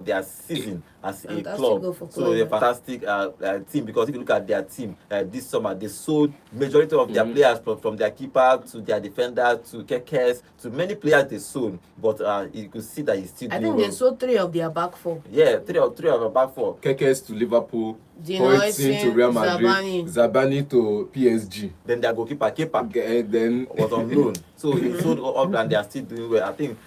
their season as a Fantastic club. goal for So they're a Colombia. fantastic team, because if you look at their team this summer, they sold majority of their players from their keeper to their defender to Kekes to many players they sold, but you could see that he's still I doing think well. they sold 3 of their back 4. Yeah, three of the back 4. Kekes to Liverpool, Dinoisin, Hoisin to Real Madrid, Zabani. Zabani to PSG. Then their goalkeeper Then was on loan, so he sold up and they are still doing well. I think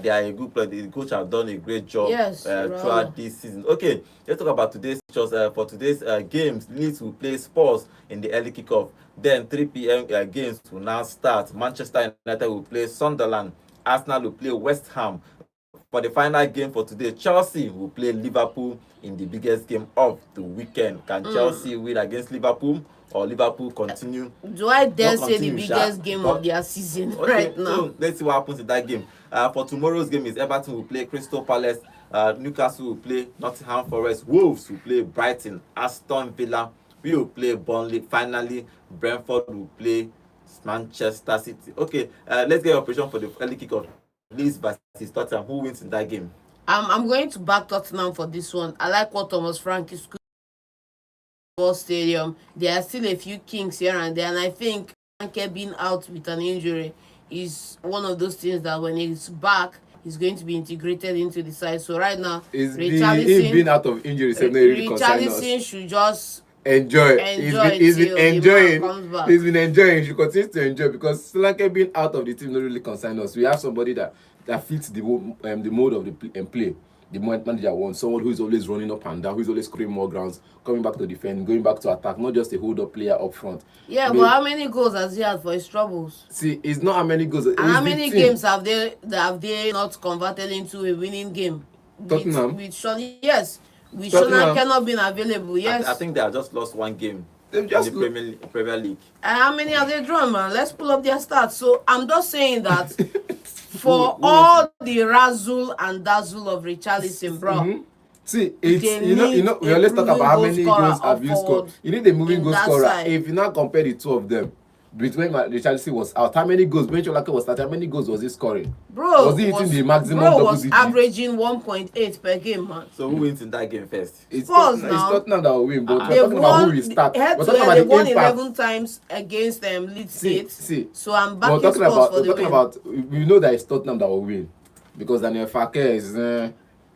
they are a good player. The coach have done a great job Yes, throughout this season. Okay, let's talk about today's fixtures. For today's games, Leeds will play Spurs in the early kickoff. Then 3 p.m. Games will now start. Manchester United will play Sunderland. Arsenal will play West Ham. For the final game for today, Chelsea will play Liverpool in the biggest game of the weekend. Can Chelsea win against Liverpool, or Liverpool continue? Do I dare Not say the continue, biggest game of their season right now? So let's see what happens in that game. For tomorrow's game is Everton will play Crystal Palace, Newcastle will play Nottingham Forest, Wolves will play Brighton, Aston Villa, we will play Burnley. Finally, Brentford will play Manchester City. Okay, let's get your prediction for the early kickoff. Leeds versus Tottenham. Who wins in that game? I'm going to back Tottenham for this one. I like what Thomas Frank is doing. Stadium. There are still a few kinks here and there, and I think Frank being out with an injury is one of those things that when he's back, he's going to be integrated into the side. So right now, him being out of injury, Richarlison should just enjoy. He's been enjoying. He's been enjoying. He should continue to enjoy, because Solanke being out of the team not really concern us. We have somebody that fits the mode of the play. The manager wants someone who is always running up and down, who is always scoring more grounds, coming back to defend, going back to attack, not just a hold-up player up front. Yeah, but how many goals has he had for his troubles? See, it's not how many goals. And how many games have they not converted into a winning game? Tottenham? With Shona cannot been available. Yes, I think they have just lost one game in the Premier League. And how many have they drawn, man? Let's pull up their stats. So I'm just saying that for all the razzle and dazzle of Richarlison, bro. See, it's we always talk about how many goals have you scored. You need a moving goal scorer. Side. If you now compare the two of them, between Richarlison was out, how many goals? When Cholake was starting, how many goals was he scoring? Bro, was he hitting the maximum double was digit? Averaging 1.8 per game, man. So who wins in that game first? It's Tottenham that will win, but we're talking about who will start. We're talking about they won 11 times against Leeds 8. So I'm backing Spurs for the win. We know that it's Tottenham that will win, because Daniel Farke is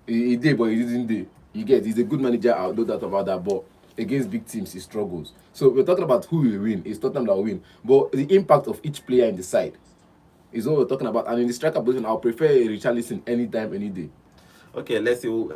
he did, but he didn't do. You get, he's a good manager. I know that about that, but against big teams, he struggles. So we're talking about who will win. It's Tottenham that will win. But the impact of each player in the side is what we're talking about. And in the striker position, I'll prefer Richarlison anytime, any day. Okay, let's see who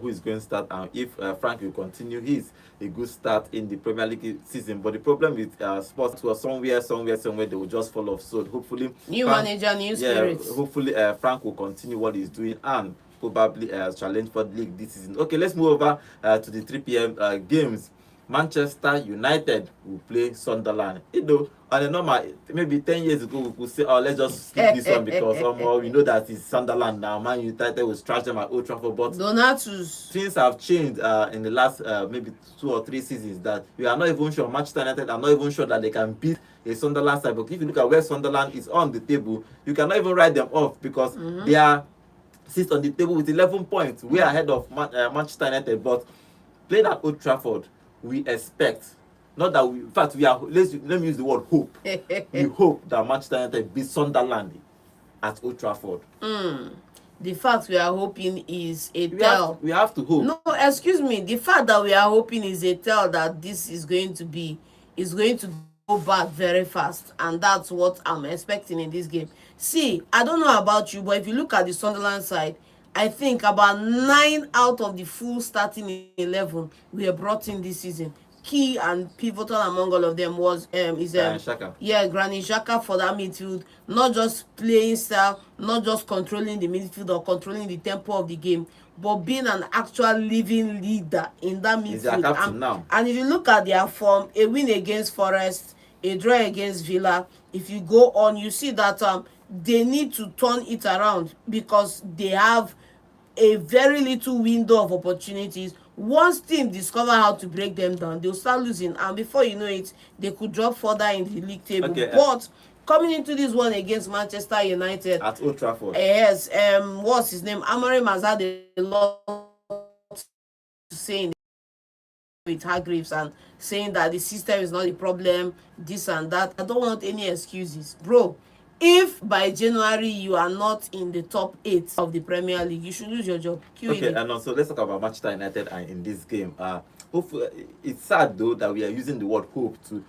is going to start. And if Frank will continue, he's a good start in the Premier League season. But the problem with Spurs was somewhere they will just fall off. So hopefully, new manager, new spirits. Hopefully, Frank will continue what he's doing and probably challenge for the league this season. Okay, let's move over to the 3 p.m. games. Manchester United will play Sunderland. On a normal, maybe 10 years ago, we could say, oh, let's just skip this one because we know that it's Sunderland now. Man United will trash them at Old Trafford. But things have changed in the last maybe 2 or 3 seasons that we are not even sure. Manchester United are not even sure that they can beat a Sunderland side. But if you look at where Sunderland is on the table, you cannot even write them off because they are sit on the table with 11 points. We are ahead of Manchester United, but playing at Old Trafford, we expect, not that we, in fact, we are, let me use the word hope. We hope that Manchester United beat Sunderland at Old Trafford. The fact we are hoping is a tell. We have to hope. No, excuse me. The fact that we are hoping is a tell that this is going to go back very fast, and that's what I'm expecting in this game. See, I don't know about you, but if you look at the Sunderland side, I think about 9 out of the full starting 11 we have brought in this season. Key and pivotal among all of them was Granit Xhaka for that midfield. Not just playing style, not just controlling the midfield or controlling the tempo of the game, but being an actual living leader in that midfield. And if you look at their form, a win against Forest, a draw against Villa, if you go on, you see that they need to turn it around because they have a very little window of opportunities. Once teams discover how to break them down, they'll start losing, and before you know it, they could drop further in the league table. But Coming into this one against Manchester United at Old Trafford. yes, what's his name? Amorim has had a lot to say with Hargreaves and saying that the system is not the problem, this and that. I don't want any excuses, bro. If by January you are not in the top 8 of the Premier League, you should lose your job. Okay, and also let's talk about Manchester United and in this game. Hopefully, it's sad though that we are using the word hope to,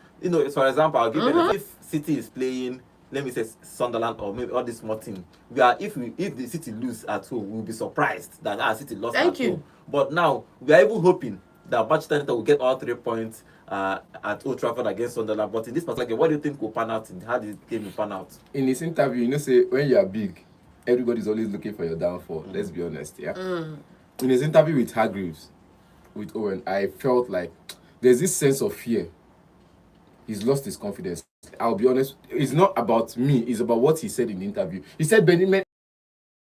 for example, I'll give you if City is playing, let me say Sunderland or maybe all this small team, if the City lose at home, we'll be surprised that our City lost at home. But now we are even hoping that Manchester United will get all 3 points at Old Trafford against Sunderland. But in this particular game, what do you think will pan out? How did the game pan out? In this interview, say when you are big, everybody's always looking for your downfall. Let's be honest, yeah. In his interview with Hargreaves, with Owen, I felt like there's this sense of fear. He's lost his confidence. I'll be honest, it's not about me, it's about what he said in the interview. He said many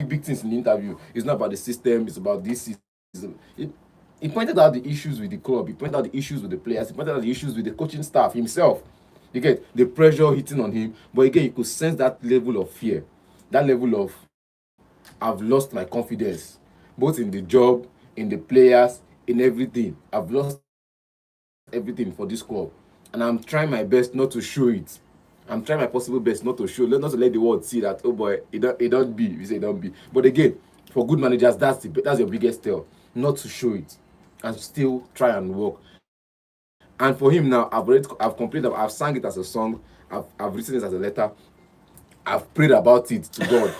big things in the interview. It's not about the system, it's about this system. He pointed out the issues with the club, he pointed out the issues with the players, he pointed out the issues with the coaching staff himself. You get the pressure hitting on him, but again, you could sense that level of fear, that level of, I've lost my confidence, both in the job, in the players, in everything. I've lost everything for this club, and I'm trying my best not to show it. I'm trying my possible best not to show, not to let the world see that, oh boy, it don't be. We say it don't be. But again, for good managers, that's your biggest tell, not to show it and still try and work. And for him now, I've completed, I've sang it as a song, I've written it as a letter, I've prayed about it to God.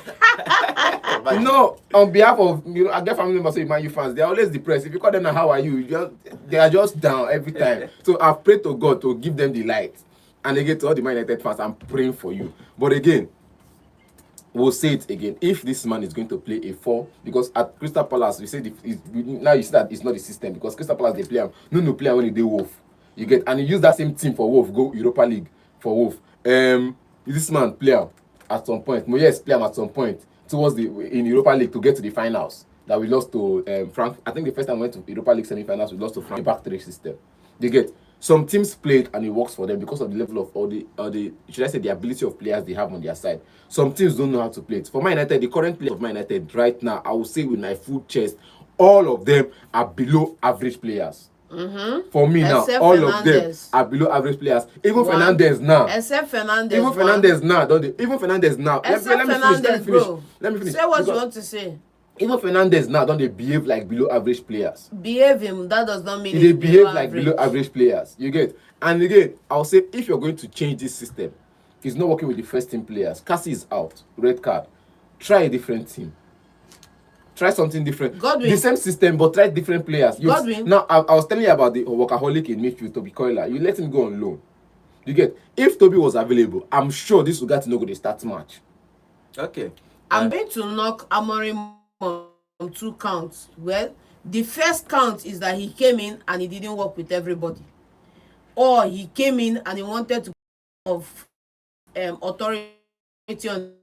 On behalf of, I get family members, Man U fans, they're always depressed. If you call them now, how are you? They are just down every time. So I've prayed to God to give them the light. And again, to all the Man United fans, I'm praying for you. But again, we'll say it again. If this man is going to play a 4, because at Crystal Palace, we say now you see that it's not the system, because Crystal Palace, they play him. No player when they Wolf. You get, and he used that same team for Wolf, go Europa League for Wolf. This man play him at some point. Moyes play him at some point in Europa League to get to the finals that we lost to Frank. I think the first time we went to Europa League semi-finals, we lost to Frank. The back 3 system. They get. Some teams played and it works for them because of the level of the should I say the ability of players they have on their side. Some teams don't know how to play it. For Man United, the current players of Man United right now, I will say with my full chest, all of them are below average players. For me now, all of them are below average players. Even Fernandes now. Except Fernandes. Even Fernandes now, don't they? Even Fernandes now. Let me finish. Say what you want to say. Even Fernandes now, don't they behave like below average players? Behave him, that does not mean they behave like below average players. You get? And again, I'll say if you're going to change this system, it's not working with the first team players. Cassie is out, red card. Try a different team. Try something different. Godwin. The same system, but try different players. Godwin. Now, I was telling you about the workaholic in midfield, Toby Coyler. You let him go on loan. You get? If Toby was available, I'm sure this Ugati no go to start match. Okay. I'm going to knock Amorim on 2 counts. Well, the first count is that he came in and he didn't work with everybody, or he came in and he wanted to of authority on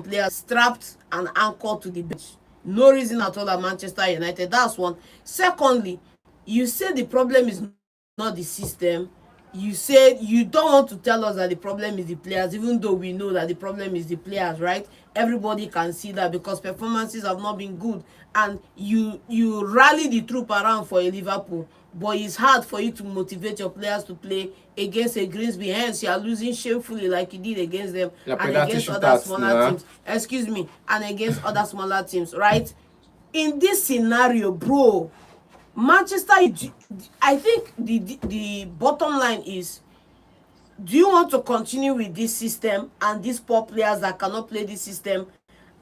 players, strapped and anchored to the bench. No reason at all at Manchester United. That's one. Secondly, you say the problem is not the system. You said you don't want to tell us that the problem is the players, even though we know that the problem is the players, right? Everybody can see that because performances have not been good, and you rally the troop around for a Liverpool, but it's hard for you to motivate your players to play against a Grimsby. Hence, you are losing shamefully like you did against them and against other smaller teams. Excuse me, and against other smaller teams, right? In this scenario, bro, Manchester, I think the bottom line is, do you want to continue with this system and these poor players that cannot play this system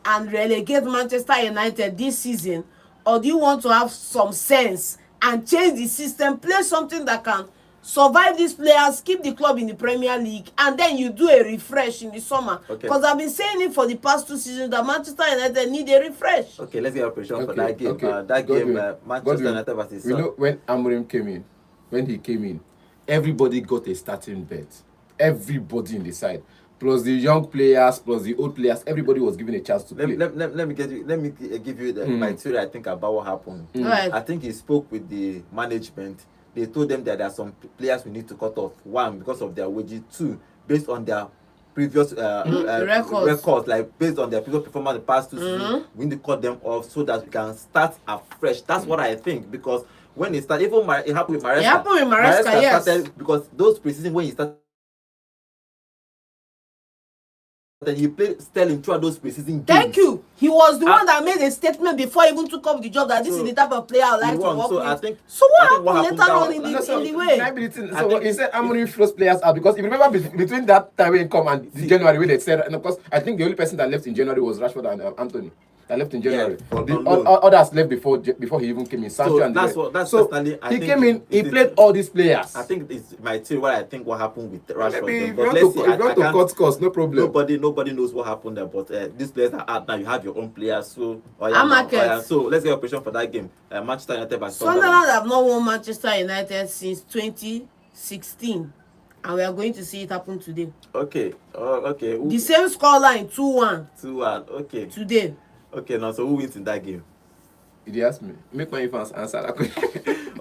and relegate Manchester United this season, or do you want to have some sense and change the system, play something that can survive these players, keep the club in the Premier League, and then you do a refresh in the summer? Because I've been saying it for the past 2 seasons that Manchester United need a refresh. Okay, let's get a prediction for that game. Manchester United versus Sun. You know, when Amorim came in, everybody got a starting bet. Everybody in the side, plus the young players, plus the old players, everybody was given a chance to play. Let me give you my theory. I think about what happened. Right. I think he spoke with the management. they told them that there are some players we need to cut off. One, because of their wages. Two, based on their previous records, like based on their previous performance the past 2 seasons, we need to cut them off so that we can start afresh. That's what I think, because when it started, even it happened with Maresca. It happened with Maresca, yes. Started, because those preseason when he started, he played Sterling throughout those preseason games. Thank you. He was the one that made a statement before he even took up the job that this is the type of player I like to work with. So what happened later on in the way? So he said Amorim throws players out, because if you remember between that time when he come and January when they said, and of course I think the only person that left in January was Rashford and Anthony. That left in January. Others left before he even came in. So that's personally. He came in. He played all these players. I think it's my theory. What I think what happened with Rashford. Maybe if you want to cut costs, no problem. Nobody knows what happened there. But these players are out now. You have your own players. So so let's get a prediction for that game. Manchester United versus Sunderland have not won Manchester United since 2016. And we are going to see it happen today. Okay. Okay. The same scoreline, 2-1. 2-1. Okay. Today. Okay, now so who wins in that game? Did you ask me? Make my fans answer that question.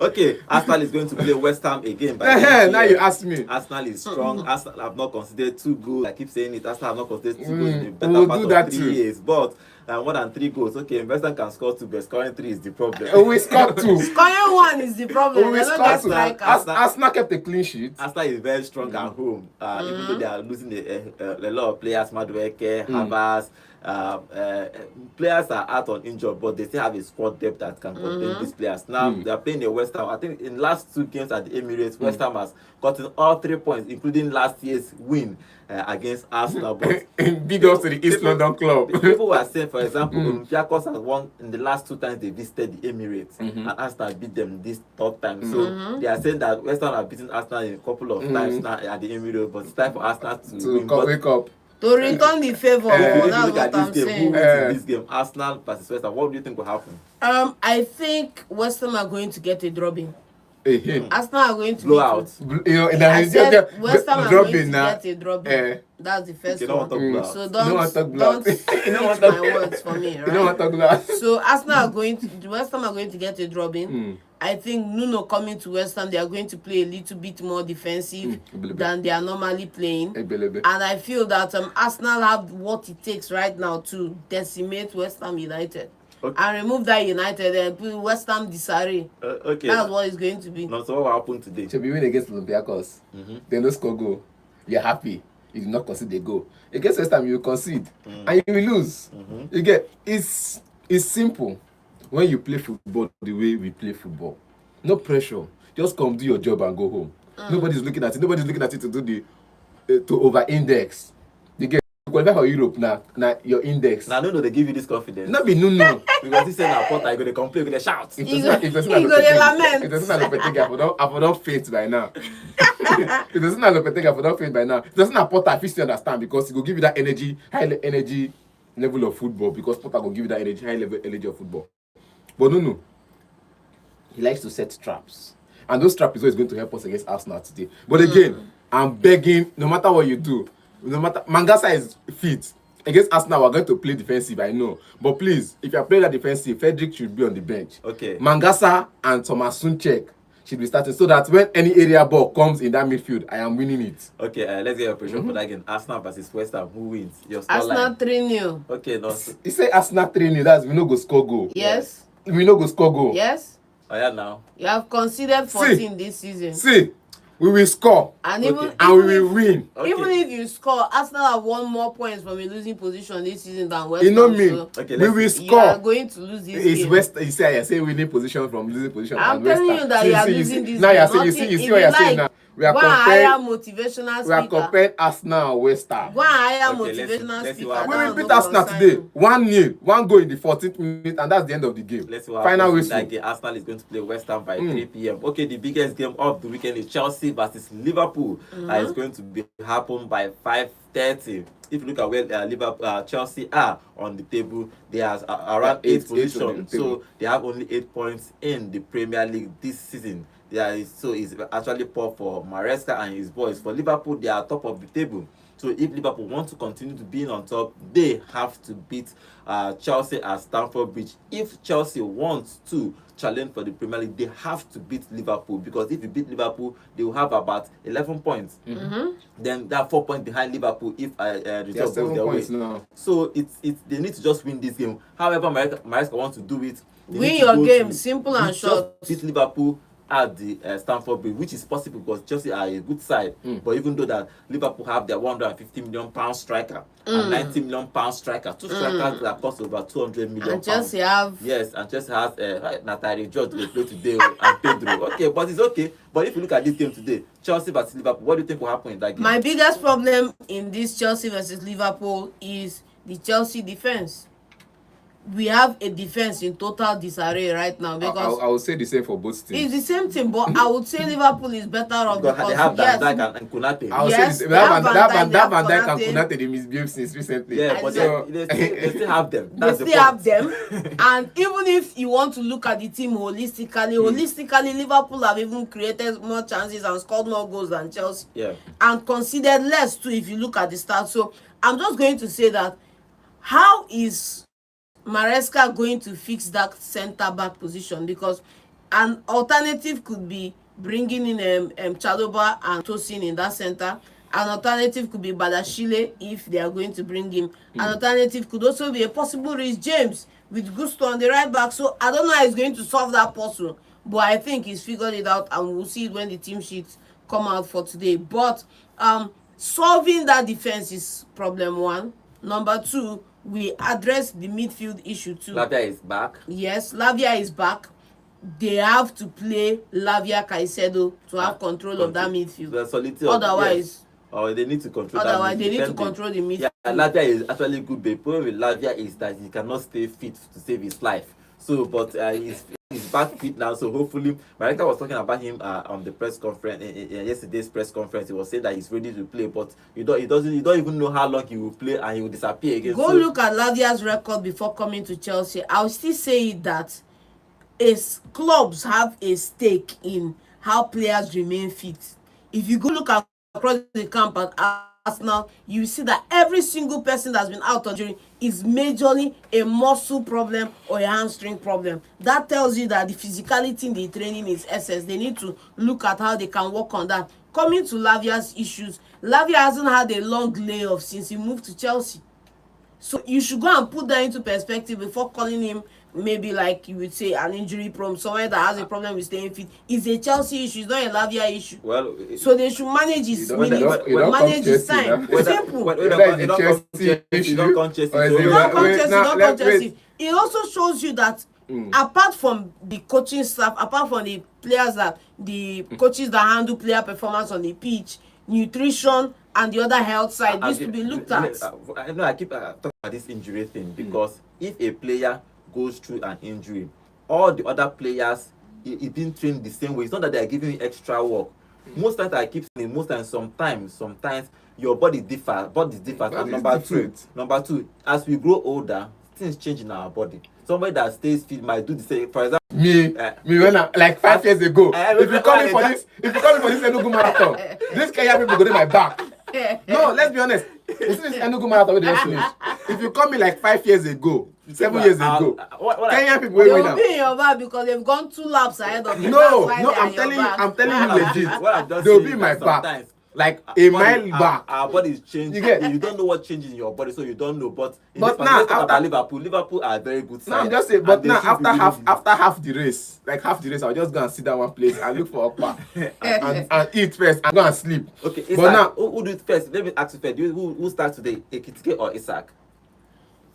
Okay, Arsenal is going to play West Ham again. Now you ask me. Arsenal is strong. Arsenal have not considered 2 goals. I keep saying it. Arsenal have not considered 2 goals in the better part of 3 years. But more than 3 goals. Okay, West Ham can score 2, but scoring 3 is the problem. We scored 2. Scoring 1 is the problem. We scored 2. Arsenal kept a clean sheet. Arsenal is very strong at home. Even though they are losing a lot of players, Madueke, Havertz. Players are out on injured, but they still have a squad depth that can contain these players. Now they are playing the West Ham. I think in last 2 games at the Emirates, West Ham has gotten all 3 points, including last year's win against Arsenal. But big ups to the East London club. People were saying, for example, Olympiacos has won in the last 2 times they visited the Emirates, and Arsenal beat them this 3rd time. So they are saying that West Ham have beaten Arsenal a couple of times now at the Emirates, but it's time for Arsenal to wake up. To return the favor. That's what I'm saying. Who wins in this game? Arsenal versus West Ham. What do you think will happen? I think West Ham are going to get a drubbing. Hey. Arsenal are going to blow out. I said West Ham are going to get a drubbing. That's the first one. So don't switch my words for me, right? You don't want to talk about. So West Ham are going to get a drubbing. I think Nuno coming to West Ham, they are going to play a little bit more defensive than they are normally playing. And I feel that Arsenal have what it takes right now to decimate West Ham United. And remove that United and put West Ham disarray. Okay. That's what it's going to be. No, so what will happen today? So we win against Olympiacos. They no score goal. You're happy. You do not concede a goal. Against West Ham, you concede and you will lose. You get it's simple. When you play football the way we play football, no pressure. Just come do your job and go home. Nobody's looking at it. Nobody's looking at it to do to over-index. You get qualify for Europe now. Your index. Now no, they give you this confidence. Not be no. Because he said now Porter, you gonna complain, you gonna shout. If there's not I don't faint by now. If there's not Lopetegui, I don't faint by now. If there's not Porter, I still understand, because he will give you that energy, high energy level of football, because Porter will give you that energy, high level energy of football. But no. He likes to set traps. And those traps is always going to help us against Arsenal today. But again, I'm begging, no matter what you do, no matter Mangasa is fit. Against Arsenal, we're going to play defensive, I know. But please, if you're playing that defensive, Frederick should be on the bench. Okay. Mangasa and Thomas Sunchek should be starting, so that when any area ball comes in that midfield, I am winning it. Okay, let's get a prediction for that again. Arsenal versus West Ham. Who wins? Your Arsenal 3-0. Okay, no. You say Arsenal 3-0, that's we no go score goal. Yes. We no go score goal. Yes. Oh yeah, now. You have conceded 14 this season. See, we will score. And we will win. Okay. Even if you score, Arsenal have won more points from a losing position this season than West Ham. You know me. So okay, we will score. You are going to lose this game. West. You say winning position from losing position. I'm telling you that you are losing this game. Now you see what you're saying now. We are motivational we are comparing Arsenal and West Ham. Go and hire motivational speaker. We will beat Arsenal today. 1-0. 1 goal in the 14th minute, and that's the end of the game. Let's see what final whistle. whistle. Arsenal is going to play West Ham by 3 p.m. Okay, the biggest game of the weekend is Chelsea versus Liverpool. It's going to happen by 5:30. If you look at where Chelsea are on the table, they are around 8th position. So they have only 8 points in the Premier League this season. So it's actually poor for Maresca and his boys. For Liverpool, they are top of the table So if Liverpool want to continue to be on top, they have to beat Chelsea at Stamford Bridge. If Chelsea wants to challenge for the Premier League, they have to beat Liverpool, because if you beat Liverpool, they will have about 11 points. Then they're 4 points behind Liverpool if result goes their way. Now. So they need to just win this game. However, Maresca wants to do it. Win your game, simple and just short. beat Liverpool at the Stamford Bridge, which is possible because Chelsea are a good side. But even though that Liverpool have their 150 million pound striker and 90 million pound striker, two strikers that cost over 200 million And Chelsea pounds. have Yes, and Chelsea has Natari George they play today and Pedro. Okay, but it's okay. But if you look at this game today, Chelsea versus Liverpool, what do you think will happen in that game? my biggest problem in this Chelsea versus Liverpool is the Chelsea defense. We have a defense in total disarray right now because I would say the same for both teams. it's the same thing, but I would say Liverpool is better off because they have yes, Van Dijk and Konate. I would Yes, say they have that Van Van Dijk, Dijk and Konate. Konate, they misbehaved since recently. Yeah, but So- they still have them. they That's the still have point. them. And even if you want to look at the team holistically, Liverpool have even created more chances and scored more goals than Chelsea. Yeah. And considered less too if you look at the stats. So I'm just going to say that how is Maresca going to fix that centre back position? Because an alternative could be bringing in Chaloba and Tosin in that centre. An alternative could be Badashile if they are going to bring him. An alternative could also be a possible Reece James with Gusto on the right back. So I don't know how he's going to solve that puzzle, but I think he's figured it out, and we'll see it when the team sheets come out for today. But solving that defense is problem one. Number two, we address the midfield issue too. Lavia is back. Yes, Lavia is back. They have to play Lavia Caicedo to have control of that midfield. The solidity Otherwise, yes. Or they need to control that. otherwise they need to defending. control the midfield. Yeah, Lavia is actually good. The problem with Lavia is that he cannot stay fit to save his life. So, but he's back fit now. So hopefully, Maresca was talking about him on the press conference in yesterday's press conference. He was saying that he's ready to play, but you don't even know how long he will play, and he will disappear again. Go So, look at Lavia's record before coming to Chelsea. I'll still say that clubs have a stake in how players remain fit. If you go look across the camp at Arsenal, you see that every single person that's been out on injury is majorly a muscle problem or a hamstring problem. That tells you that the physicality in the training is essence. They need to look at how they can work on that. Coming to Lavia's issues, Lavia hasn't had a long layoff since he moved to Chelsea. So you should go and put that into perspective before calling him maybe like you would say an injury problem, someone that has a problem with staying fit. It's a Chelsea issue, it's not a Lavia issue. well, So they should manage his You don't- minutes, you don't- you don't manage come his Chelsea, time. nah. Simple. Whether it's a Chelsea issue, You don't come Chelsea. or is So- it- You don't come Wait, Chelsea, now, don't let- come Chelsea. wait. It also shows you that apart from the coaching staff, apart from the players the coaches that handle player performance on the pitch, nutrition and the other health side needs to be looked at. I keep talking about this injury thing because if a player goes through an injury, all the other players he been trained the same way. It's not that they are giving you extra work. Most times I keep saying, most times, sometimes your body differs. And Body is different. number two, as we grow older, things change in our body. Somebody that stays fit might do the same. For example, Me when I like 5 years ago. If you call me for that- this Enugu marathon, this Kenya people go to my back. No, let's be honest. You see this Enugu marathon wey they just finish. If you call me like 5 years ago, 7 years ago, Kenyan people They wey win will am. be in your back because they've gone 2 laps ahead of you. No, That's why no, they are I'm in your telling you, back. I'm telling you legit. What I'm just They'll saying be is in my that back. sometimes Like a mile back. Our body is changing. You get? You don't know what changes in your body, so you don't know. But But now, now, let's talk about after- Liverpool are a very good side. No, I'm just saying, and but they now should be after winning. half the race, I'll just go and sit down one place and look for Okpa and eat first and go and sleep. Okay, But Isaac, now- who do it first? Let me ask you first. Who starts today? Ekitike or Isaac?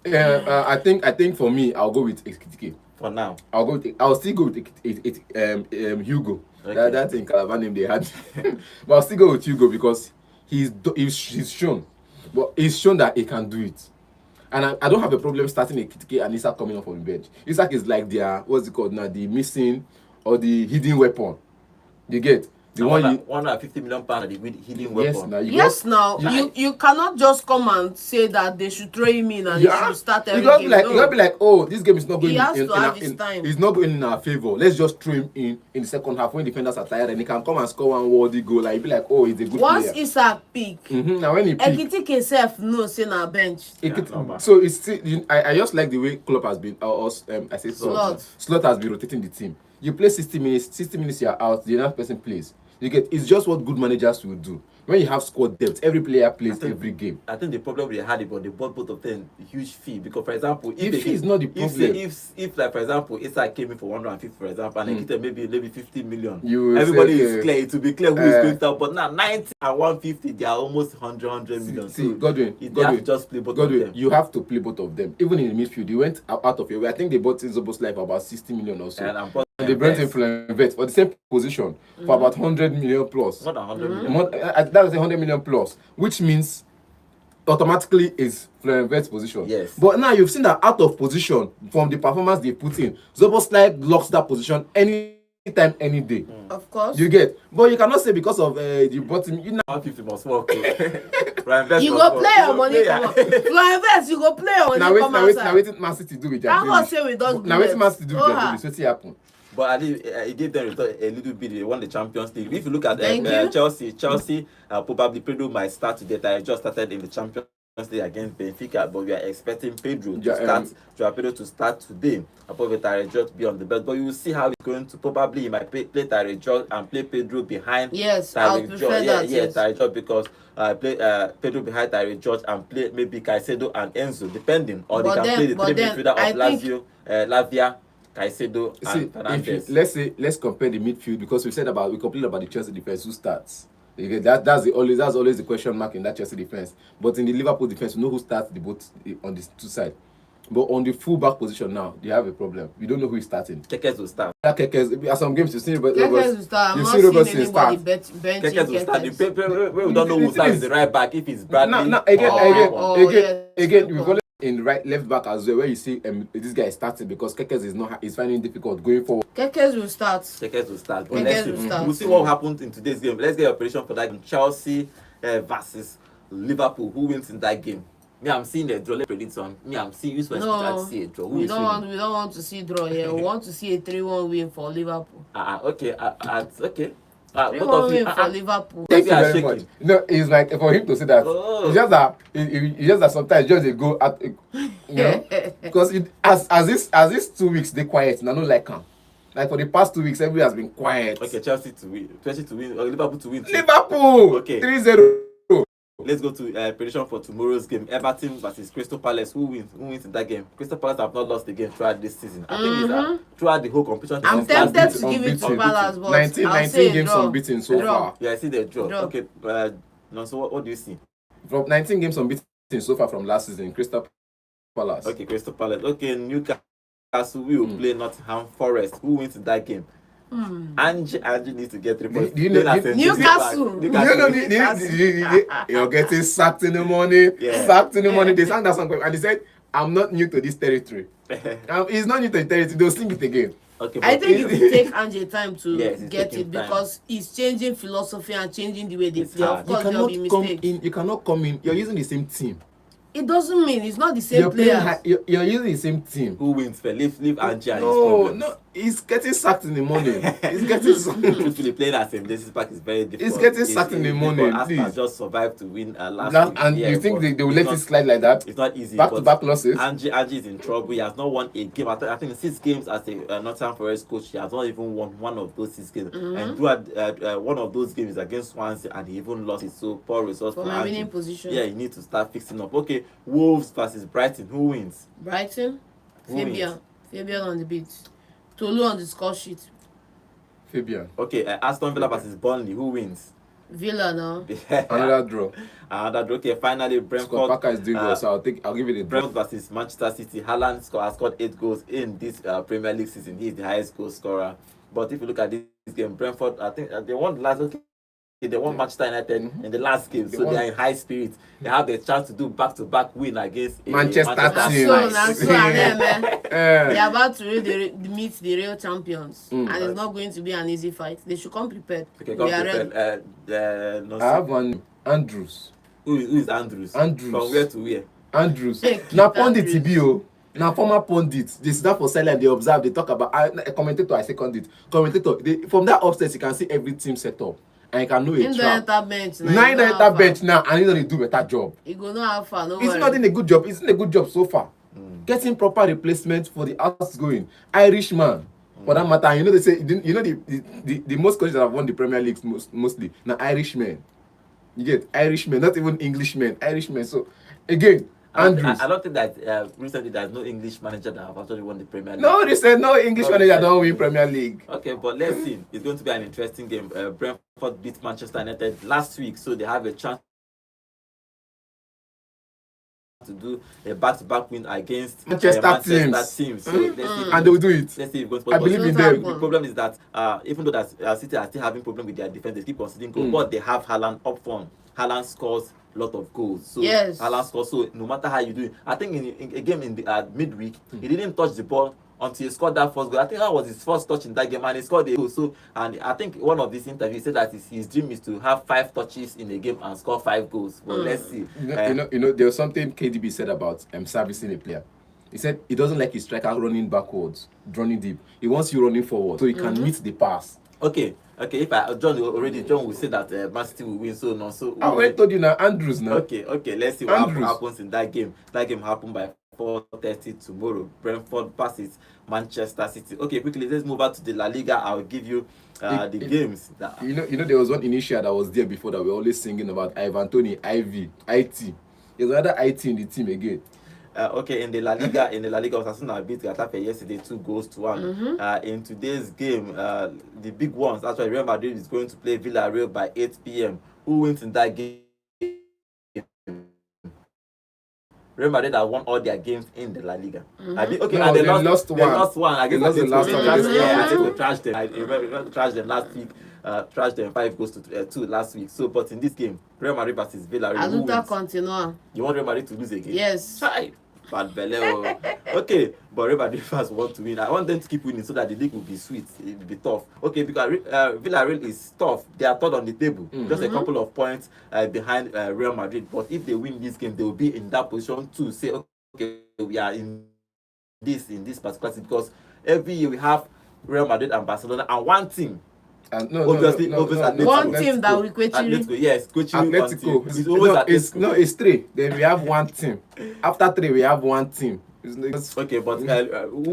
I think for me, I'll go with Ekitike. For now. I'll still go with Hugo. Okay. That thing Calavan name they had. But I'll still go with Hugo because he's shown. But he's shown that he can do it. And I don't have a problem starting Ekitike and Isaac coming off on the bench. Isaac is like their, what's it called now, the missing or the hidden weapon. You get? The one you 150 million pounds the hidden yes, weapon. now Yes, now you cannot just come and say that they should throw him in and he should start every you gotta game. be like No. you gotta be like, oh, this game is not going He has in, to in, have our, his time. it's not going in our favor. Let's just throw him in the second half when defenders are tired and he can come and score one worthy goal. Like, be like, oh, he's a good Once player. Isak pick, Now when he pick, Ekitike himself knows say na bench. so it's still, I just like the way Klopp has been I say Slot has been rotating the team. You play 60 minutes you're out, the other person plays. You get, it's just what good managers will do. When you have squad depth, every player plays every game. I think the problem they had about they bought both of them a huge fee because, for example, if fee is not the problem, if like for example, Isak came in for 150, for example, and they maybe 50 million, you everybody say, is clear. It will be clear who is going to. But now 90 and 150, they are almost 100 million. See, so Godwin, they have to just play both of them. You have to play both of them. Even in the midfield, they went out of your way. I think they bought Zobo's life for about 60 million or so. And they brought him from vet for the same position for about 100 million plus. More than 100 million. That was 100 million plus, which means automatically is Vet's position. Yes. But now you've seen that out of position from the performance they put in. Zoboslai locks that position anytime, any day. Of course. You get. But you cannot say because of you bought him. You know, 150 must work. You go play your money. Come on. Flying you go play your money. Now wait, Man City do with their I'm not saying we don't. Now wait, Man City do with their business. What's happen? But at least it gave them a little bit. They won the Champions League. If you look at Chelsea probably Pedro might start today. I just started in the Champions League against Benfica, but we are expecting Pedro to start today. Probably Tyrell to be on the bench, but you will see how he's going to probably he might play Tyrell and play Pedro behind. Yes, I'll prefer that. Yes, Tyrell because play Pedro behind Tyrell and play maybe Caicedo and Enzo, depending, or they can play the three midfielder of Lazio, Lavia, Caicedo and Fernandes. Let's compare the midfield because we complained about the Chelsea defense. Who starts? That's always the question mark in that Chelsea defense. But in the Liverpool defense, you know who starts the both on the two sides. But on the full back position now, they have a problem. You don't know who is starting. Kekes will start. At some games you've seen Robertson will start. I'm not seeing anybody benching Kekes will start. We don't know who starts the right back. If it's Bradley. Again, we've always in left back as well, where you see this guy is starting because Kekes is finding it difficult going forward. Kekes will start. We'll see what happens in today's game. Let's get your prediction for that game. Chelsea versus Liverpool. Who wins in that game? Me, I'm seeing a draw. Let's predict on. Me, I'm seeing you to see a draw. We don't want to see draw here. We want to see a 3-1 win for Liverpool. Okay. Okay. 3-1 win for Liverpool. Thank you very much. No, it's like for him to say that. It's just that sometimes just they go at because as this 2 weeks they quiet. Now no like calm. Like for the past 2 weeks, everybody has been quiet. Okay, Chelsea to win, or Liverpool to win. Liverpool. Okay. 3-0. Let's go to prediction for tomorrow's game. Everton versus Crystal Palace. Who wins in that game? Crystal Palace have not lost a game throughout this season. I think it's throughout the whole competition. I'm tempted to give it to Palace, but 19 games unbeaten so far. Yeah, I see the draw. Okay, so what do you see? From 19 games unbeaten so far from last season, Crystal Palace. Okay, Crystal Palace. Okay, Newcastle will play Nottingham Forest. Who wins in that game? Angie needs to get 3 points. Newcastle. You're getting sacked in the morning. Yeah. Sacked in the morning. They sang that song and they said, I'm not new to this territory. He's not new to the territory. They'll sing it again. Okay, I think it will take Angie time to get it because he's changing philosophy and changing the way they play. Of course, there will be mistakes. You cannot come in. You're using the same team. It doesn't mean it's not the same player. You're using the same team. Who wins? Leave Angie and his problems. No, he's getting sacked in the morning. He's getting sacked. Truthfully, playing at St. James's Park is very difficult. He's getting sacked in the morning. Aston just survived to win last week. And you think they will let it slide like that? It's not easy. Back-to-back losses. Angie is in trouble. He has not won a game. I think 6 games as a Nottingham Forest coach. He has not even won one of those 6 games. And throughout one of those games against Swansea, and he even lost it. So poor results for my winning position. Yeah, you need to start fixing up. Okay, Wolves versus Brighton. Who wins? Brighton. Fabian on the beat. Tolu on the score sheet. Fabian. Okay, Aston Villa versus Burnley. Who wins? Villa now. Another draw. Okay, finally Brentford. Parker is doing well, so I'll give it a draw. Brentford versus Manchester City. Haaland has scored 8 goals in this Premier League season. He is the highest goal scorer. But if you look at this game, Brentford, I think they won last. Okay, they won Manchester United in the last game, so they are in high spirits. They have the chance to do back-to-back win against Manchester team. They are about to meet the real champions, Mm. and it's not going to be an easy fight. They should come prepared. Okay, We are ready. no, I have one Andrews. who is Andrews? Andrews. From where to where? Andrews. Keep Now pundit Andrews. TBO. Now former pundits. They sit down for silent. They observe. They talk about a commentator. I second it. Commentator. From that upstairs, you can see every team set up, and you can know In a the trap. enter bench. Nine enter bench now, and he don't do better job. You go know how far. No It's worry. not in a good job. It's in a good job so far. Getting proper replacement for the outgoing Irishman. For that matter, you know they say the most coaches that have won the Premier League mostly now Irishmen. You get Irishmen, not even Englishmen, Irishmen. So again, Andrews. I don't think that recently there's no English manager that have actually won the Premier League. No, they said no English No, manager they don't win Premier League. Okay, but let's see. It's going to be an interesting game. Brentford beat Manchester United last week, so they have a chance to do a back-to-back win against Manchester teams. So let's see. And they will do it. Let's see if it's I believe in them. The problem is that even though that City are still having problem with their defense, they keep conceding goals, but they have Haaland up front. Haaland scores a lot of goals. So Yes. Haaland scores. So no matter how you do it, I think in a game in the midweek, he didn't touch the ball until he scored that first goal. I think that was his first touch in that game, and he scored a goal. So, and I think one of these interviews said that his dream is to have 5 touches in a game and score 5 goals. But let's see. You know, there was something KDB said about servicing a player. He said he doesn't like his striker running backwards, running deep. He wants you running forward so he can meet the pass. Okay. If John will say that Man City will win. So no. So I already told you now, Andrews now. Okay. Let's see what Andrews. happens in that game. That game happened by 4:30 tomorrow. Brentford passes Manchester City. Okay, quickly let's move on to the La Liga. I'll give you the games. You know, there was one initial that was there before that we're always singing about Ivan Toney, IT. There's another IT in the team again. Okay, in the La Liga, Osasuna beat Getafe yesterday 2-1. In today's game, the big ones, actually Real Madrid is going to play Villarreal by 8 p.m. Who wins in that game? Real Madrid have won all their games in the La Liga. They lost one against Atletico. Atletico trashed them. I remember trashed them last week. Trashed them 5-2 last week. So, but in this game, Real Madrid versus Villarreal, who wins? Continua. You want Real Madrid to lose again? Yes. Try. Bad belly. Okay, but Real Madrid fans want to win. I want them to keep winning so that the league will be sweet. It will be tough. Okay, because Villarreal is tough. They are third on the table, just a couple of points behind Real Madrid. But if they win this game, they will be in that position to say, okay, we are in this particular team, because every year we have Real Madrid and Barcelona and one team. Obviously, one team that will Atletico, yes, Atletico. It's always Atletico. It's 3. Then we have one team. After 3, we have one team. Okay, but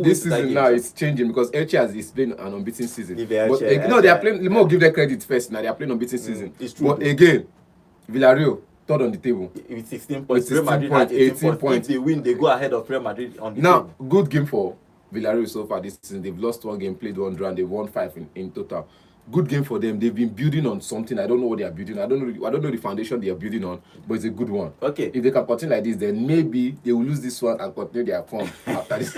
this season now it's changing because Elche is playing an unbeaten season. If But Elche, no, they are playing. The more give them credit first. Now they are playing unbeaten season. It's true. But again, Villarreal third on the table. With 16 points, With 16 Real Madrid points, had 18 18 points. If they win, they go ahead of Real Madrid on the Now, table. good game for Villarreal so far this season. They've lost 1 game, played 1 draw, and they've won 5 in total. Good game for them. They've been building on something. I don't know what they are building. I don't know the foundation they are building on, but it's a good one. Okay. If they can continue like this, then maybe they will lose this one and continue their form after this.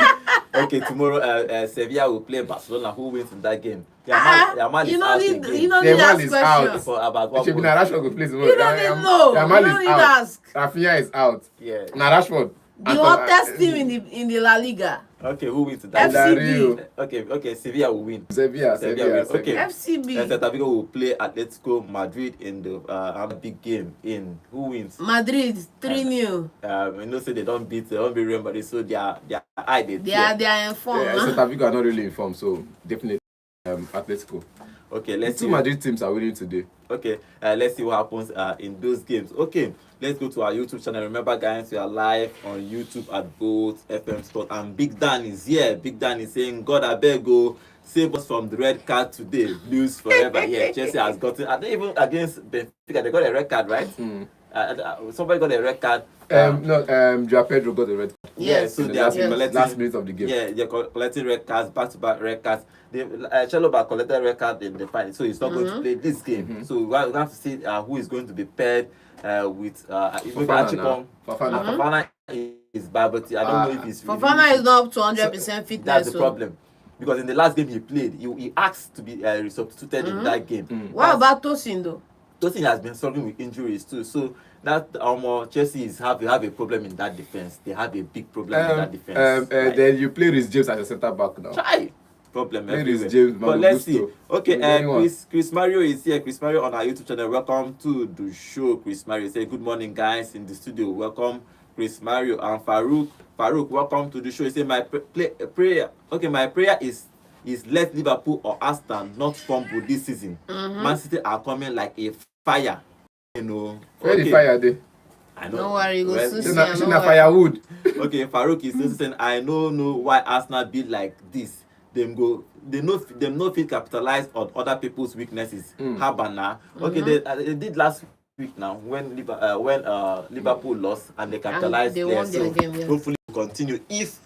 Okay, tomorrow Sevilla will play Barcelona. Who wins in that game? Yamal is out again. You don't need to ask is out. questions. For about 1 Should be month. Rashford will play tomorrow. You don't need know. Yamal You don't is need to out. ask. Rafinha is out. Yeah. Now Rashford. The hottest team in the La Liga. Okay, who wins in that FCB. game? Okay, Sevilla will win. Sevilla. wins. Okay. FCB. Celta Vigo will play Atletico Madrid in the big game. Who wins? Madrid 3-0. You know, say they don't beat Real Madrid, so they are high. They are informed. Celta Vigo are not really informed, so definitely Atletico. Okay, let's see. 2 Madrid teams are winning today. Okay, let's see what happens in those games. Okay, let's go to our YouTube channel. Remember, guys, we are live on YouTube at both FM Sport, and Big Dan is here. Big Dan is saying, "God, I beg you, save us from the red card today. Blues forever." Yeah, Chelsea has gotten. I think even against Benfica, they got a red card, right? Somebody got a red card. Joao Pedro got the red card. Yeah, Yes. so In they the have been collecting. last minute of the game. Yeah, they're collecting red cards, back-to-back red cards. Chalobah collected red card in the final, so he's not going to play this game. So we have to see who is going to be paired with Fofana. Fofana is bad, but I don't know if he's Fofana is not up to 100% fitness. That's the problem. Because in the last game he played, he asked to be substituted in that game. What about Tosin though? Tosin has been struggling with injuries too. So that Chelsea have a problem in that defense. They have a big problem in that defense. Then you play Rhys James as a centre back now. Try problem Play everywhere. Rhys James, But Malo let's Gusto. see. Okay, Anyone. Chris Mario is here. Chris Mario on our YouTube channel. Welcome to the show, Chris Mario. Say good morning, guys, in the studio. Welcome, Chris Mario. And Farouk, welcome to the show. He say my prayer. Okay, my prayer is let Liverpool or Aston not fumble this season. Man City are coming like a fire. You know. Where the fire dey? I know. Don't worry, go Well, soon. Say na firewood. Okay, Farouk is still saying, I don't know why Arsenal be like this. They no fit capitalize on other people's weaknesses. Habana. Okay, they did last week now when Liverpool lost and they capitalized. They won their game. Yeah. Hopefully continue if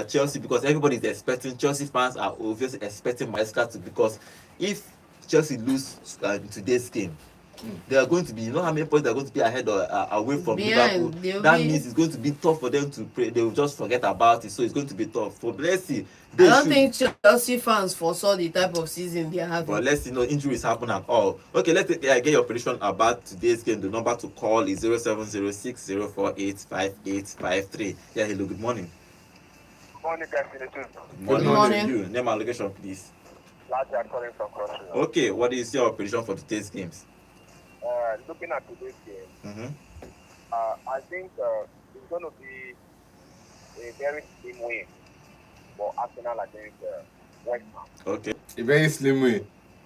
Chelsea, because everybody is expecting, Chelsea fans are obviously expecting Maesca to, because if Chelsea lose today's game, they are going to be, you know how many points they are going to be ahead or away from Behind. Liverpool. That means it's going to be tough for them to play. They will just forget about it. So it's going to be tough. So let's see. I don't think Chelsea fans foresaw the type of season they are having. But let's see, no injuries happen at all. Okay, let's get your prediction about today's game. The number to call is 0706-048-5853. Yeah, hello, good morning. Good morning, guys. Good morning. To you. Name and location, please. Lads are calling from Crossing. Okay, what is your prediction for today's games? Looking at today's game, I think it's going to be a very slim win for Arsenal against West Ham. Okay. A very slim way.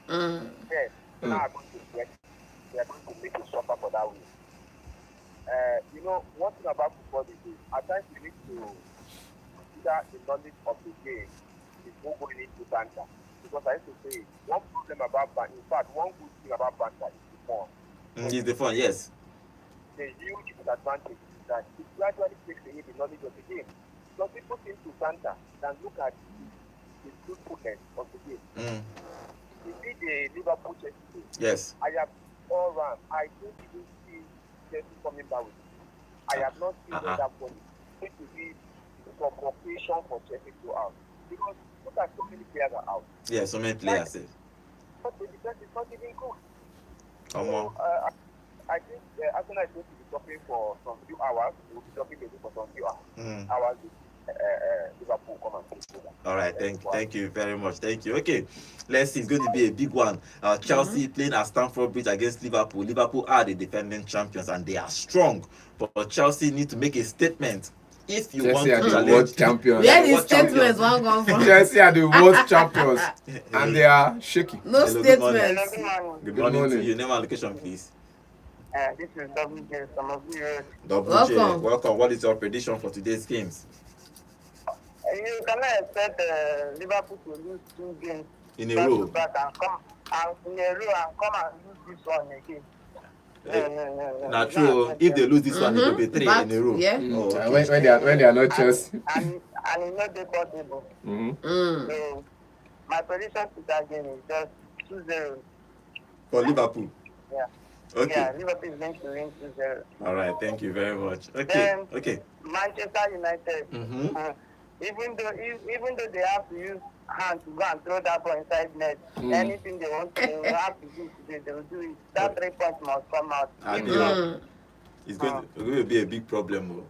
Yes, now are going to sweat. They are going to make you suffer for that win. You know, one thing about football is at times you need to consider the knowledge of the game before going into banter. Because I used to say, one problem about banter, in fact, one good thing about banter is the fun. It's the fun, yes. The huge disadvantage is that it gradually takes away the knowledge of the game. So people seem to banter than look at the truthfulness of the game. You see the Liverpool Chelsea game. Yes. I have all round. I don't even see Chelsea coming back with it. I have not seen that point. It will be suffocation for Chelsea to out. Because look at so many players are out. Yeah, so many players. But the defense is not even good. Come on. I think Arsenal is going to be talking for some few hours. We'll be talking maybe for some few hours. Liverpool come and play. All right, thank you very much. Thank you. Okay, let's see. It's going to be a big one. Chelsea playing at Stamford Bridge against Liverpool. Liverpool are the defending champions and they are strong. But Chelsea need to make a statement. If you want to challenge world champions, where the statements won't come from? Chelsea are the world champions and they are shaky. No statements. Good morning to you. Name and location, please. This is WJ. Some of you. Welcome. What is your prediction for today's games? You cannot expect Liverpool to lose 2 games in a row. Back and come in a row and come and lose this one again. Now true. If they lose this one, it will be 3 in a row. Yeah. Oh, okay. When they are not Chelsea. And it's not possible. So my prediction to that game is just 2-0 for Liverpool. Yeah. Okay. Yeah, Liverpool is going to win 2-0. All right. Thank you very much. Okay. Then, okay. Manchester United. Even though they have to use hand to go and throw that ball inside net, anything they want to have to do today, they will do it. That 3 points must come out. It's going to be a big problem.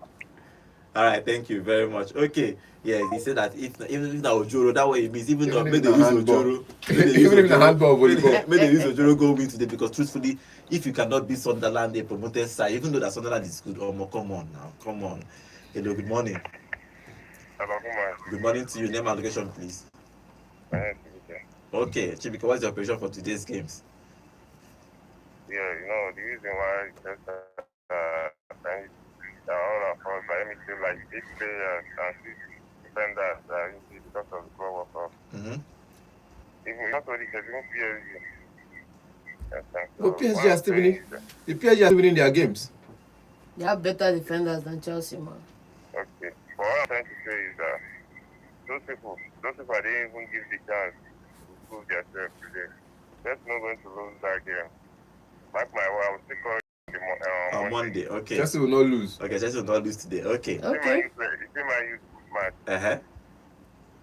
All right, thank you very much. Okay, yeah, he said that even the Ojoro, that way it means even though maybe they use Ojoro, even if the handball volleyball, maybe they use Ojoro go win today, because truthfully, if you cannot beat Sunderland, a promoted side, even though that Sunderland is good, come on now, come on. Hello, good morning. Hello, good morning. Good morning to you. Name and location, please. Okay, Chibika, what's your prediction for today's games? Yeah, you know, the reason why just all of us, let me feel like 8 players and 6 defenders are injured because of the Club World Cup. Even not only because even PSG. But PSG are still winning. The PSG are winning their games. They have better defenders than Chelsea, man. Okay. But what I'm trying to say is that those people I didn't even give the chance to prove themselves today. Just not going to lose that game. Mark my word, I will still call on Monday. Okay. Chelsea will not lose. Okay, Chelsea will not lose today. Okay. Okay. You see my youth match. Uh-huh.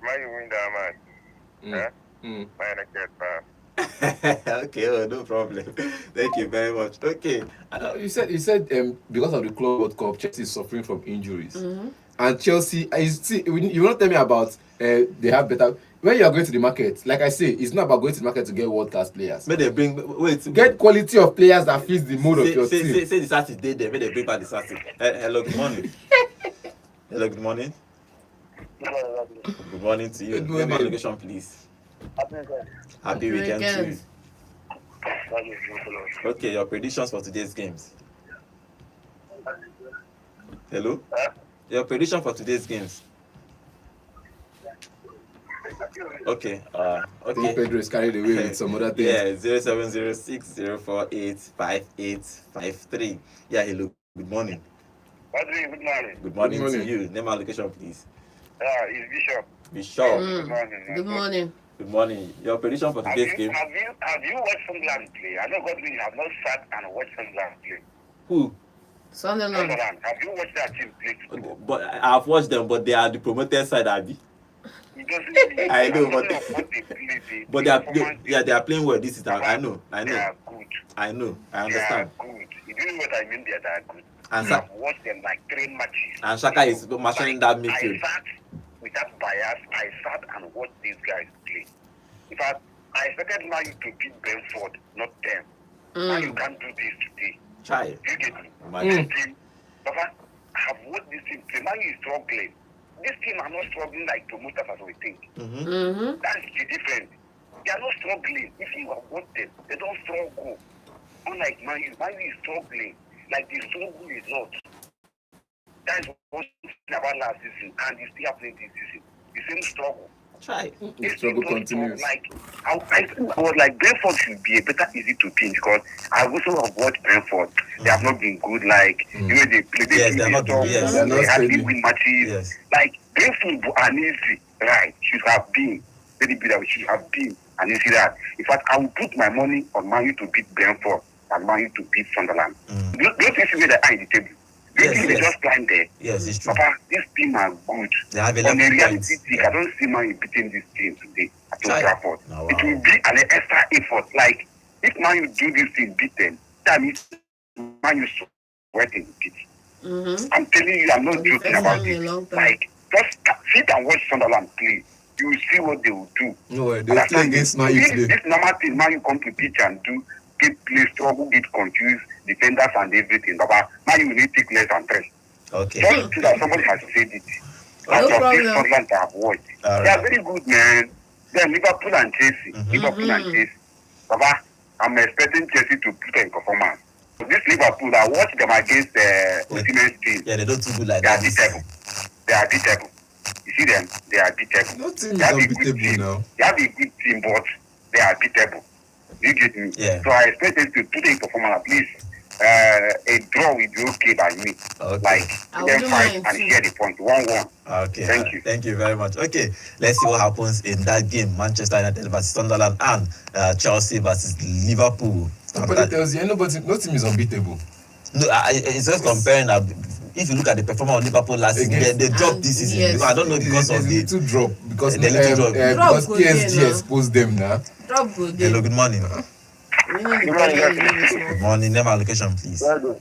Man, you win that match. My next Okay, oh, no problem. Thank you very much. Okay. You said because of the Club World Cup, Chelsea is suffering from injuries. Mm-hmm. And Chelsea, I see. You want to tell me about they have better. When you are going to the market, like I say, it's not about going to the market to get world class players. May they bring Get quality of players that fits the mood of your team. Say the Saturday there. May they bring back the Saturday. Hello, good morning. Hello, good morning. Good morning to you. Good Name and morning. location, please. Happy Happy weekend to you. weekend. Okay, your predictions for today's games. Hello? Your prediction for today's games. Okay. I think Okay. Pedro is carried away with some other things. Yeah, 0706048553. Yeah, hello. Good morning. Good morning. Good morning Good to morning. you. Name and location, please. It's Bishop. Bishop. Good morning. Good morning. Good morning. Your prediction for Have today's you, game. have you watched Sunderland play? I know God you have not sat and watched Sunderland play. Who? Sunderland. Sunderland, have you watched that team play football? But I've watched them, but they are the promoted side, Abby. It doesn't mean I know, I'm but talking of what they play. but they are playing well. This is I know. They are good. I know. I They are understand. good. You know what I mean? They are good. And I've watched them like 3 matches. And Shaka is marshalling that midfield. I sat without bias. I sat and watched these guys play. In fact, I expected Man U to beat Brentford, not them. Man U can't do this today. Chai. You get me? Imagine. This team, Papa, I have watched this team play. Man U is struggling. This team are not struggling like promoters as we think. Mm-hmm. Mm-hmm. That's the difference. They are not struggling. If you have watched them, they don't struggle. Unlike Man U is struggling. Like the struggle is not. That's what about last season, and it's still happening this season. The same struggle. Chai. The struggle continues. Like I was like Brentford should be a better easy to beat because I also have watched Brentford. They have not been good. Like you know they play. Yes, they are not good. Yes. They are not They have steady. big win matches. Yes. Like Brentford and easy, right? Should have been very good. We should have been and you see that. In fact, I will put my money on Man U to beat Brentford and Man U to beat Sunderland. Don't you see where they are in the table? Don't Yes, think they yes. just lying there. Yes, it's true. Papa, this team are good. They have On 11 the reality, points. I don't see Man U beating this team today at Chai. Old Trafford. Oh, wow. It will be an extra effort. Like, if Man U do this thing, beat them, that means Man U sweating beat. Mm-hmm. I'm telling you, I'm not For the joking first about time in a it. long time. Like, just sit and watch Sunderland play. You will see what they will do. No, they will play against Man U today. This normal thing Man U come to pitch and do, get play, struggle, get confused, defenders and everything. But Man U will need take less than 3. Okay. Just so that somebody has said it. No Out of this problem. Sunderland I have watched. All They are right. very good, man. Then Liverpool and Chelsea. Liverpool and Chelsea. Baba, I'm expecting Chelsea to put in performance. So this Liverpool, I watched them against Osimhen's team. Yeah, they don't too good like They are that. beatable. They are beatable. You see them? They are beatable. Nothing is They have a good unbeatable team. now. They have a good team, but they are beatable. You get me? Yeah. So I expect them to put in performance at least. A draw will be okay by me. Okay. Like, I then wouldn't fight mind and too. share the point. 1-1. Okay. Thank you. Thank you very much. Okay. Let's see what happens in that game. Manchester United versus Sunderland and Chelsea versus Liverpool. Nobody tells you, no team is unbeatable. No, it's just comparing that. If you look at the performance of Liverpool last season, Against- they dropped And this season. yes. I don't know because There's of a the. little drop because The little drop. because Drop go there PSG now. exposed them now. Drop good Hello, day. good morning. Winning the Premier League is Good small. morning. Name and location, please. Okay,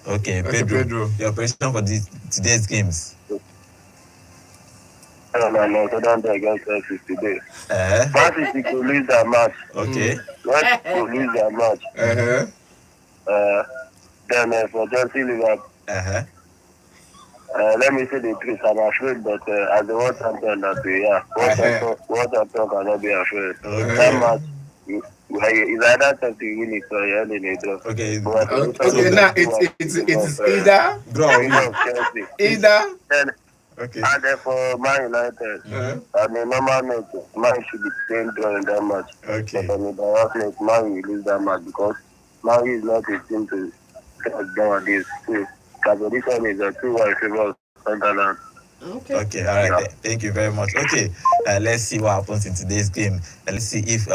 Okay, Pedro. Pedro. Your prediction for today's games. No, they don't against Chelsea today. Uh-huh. Man City could lose that match. Okay. West could lose that match. Uh-huh. Then for Chelsea, Liverpool, Uh-huh. let me say the truth. I'm afraid, but as the world champion that we are, world champion cannot be afraid. Okay. That match, it's either Chelsea win it or you end in a draw. Okay. But Okay, now it's either Draw. either. Then, Okay. and then for Man United, on a normal note, Man should be playing draw in that match. Okay. But on a direct note, Man will lose that match because Man is not a team to touch nowadays. So, competition is a 2-1 favor of Sunderland. Okay. Okay, all right. Thank you very much. Okay, let's see what happens in today's game. Let's see if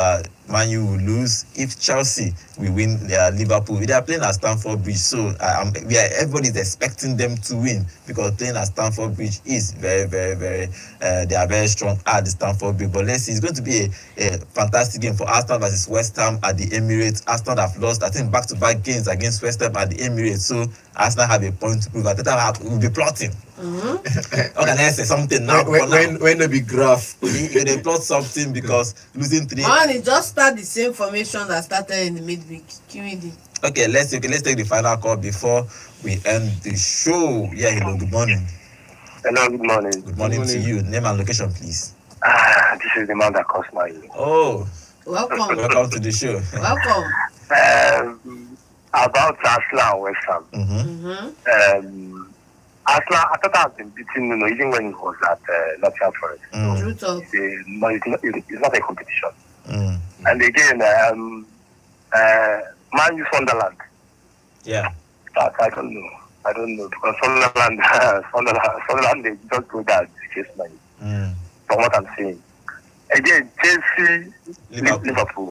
Man U will lose. If Chelsea will win, Liverpool, they are playing at Stamford Bridge, so everybody is expecting them to win because playing at Stamford Bridge is very, very, very. They are very strong at the Stamford Bridge. But let's see, it's going to be a fantastic game for Aston versus West Ham at the Emirates. Aston have lost, I think, back-to-back games against West Ham at the Emirates, so Arsenal have a point to prove. At the time, we'll be plotting. Okay, let's say something now. When they be graph, they plot something because losing 3. Man, it just start the same formation that started in the midweek. QED. Okay, let's take the final call before we end the show. Yeah, hello, good morning. Hello, good morning. Good morning to you. Name and location, please. This is the man that cost my. Oh, Welcome. welcome to the show. Welcome. About Arsenal and West Ham. Arsenal, I thought I've been beating, even when it was at Nottingham Forest. True talk. It's not a competition. And again, Man U Sunderland. Yeah. But I don't know because Sunderland, they just go there to chase money. From what I'm saying. Again, Chelsea, Liverpool.